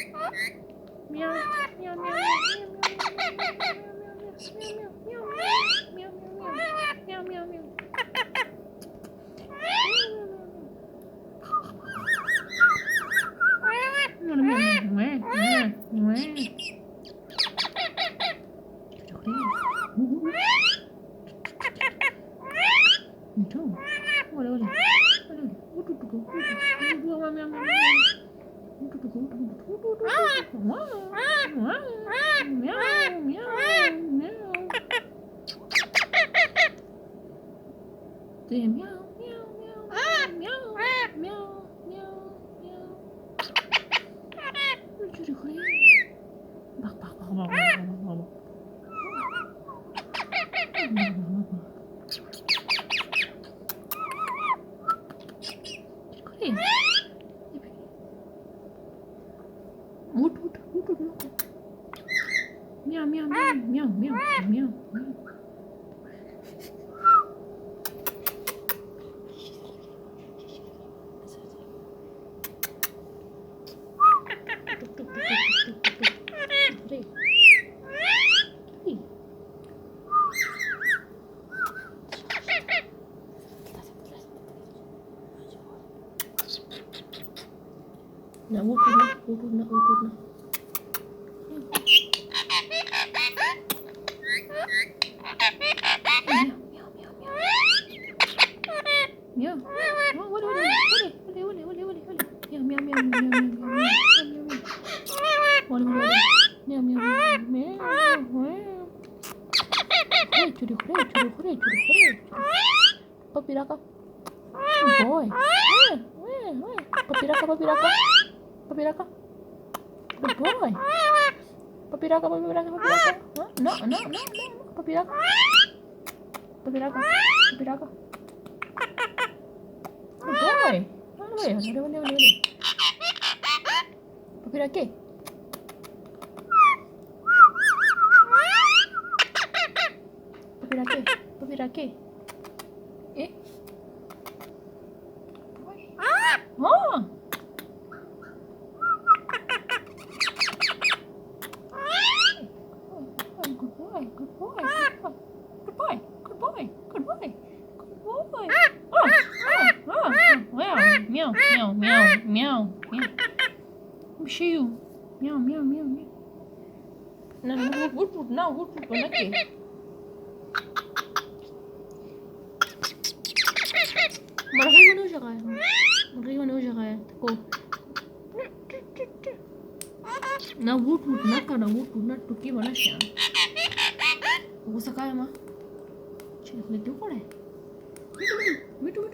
Meow, meow, meow, meow, meow, meow, meow, meow. Meow, meow, meow, meow, meow, meow, meow. Nah, udah. Meow. Oh, boleh. Meow, meow, meow, meow, meow, meow. Boleh. Meow, meow, meow. Hurry. Papi raka. Good boy. Papi raka. Good boy. Papi raka. Huh? No. Papi raka. Good boy. Boleh. Papi raka. Papi raka. Eh? Oh. Good boy. Oh. Wow. Meow. Let me show you. Meow. Nah, wood banake. مرغي وانا وجهاية تكو na wood naka na wood na tuki wala sha usakaya ma chile tu kore mitu na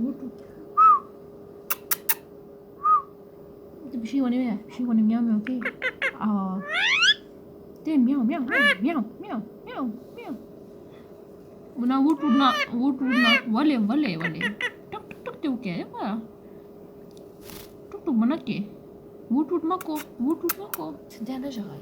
wood itu bishi wani meow okay te meow na wood na wale tuk tu ke ba tuk mana ke wood mako senjana jaga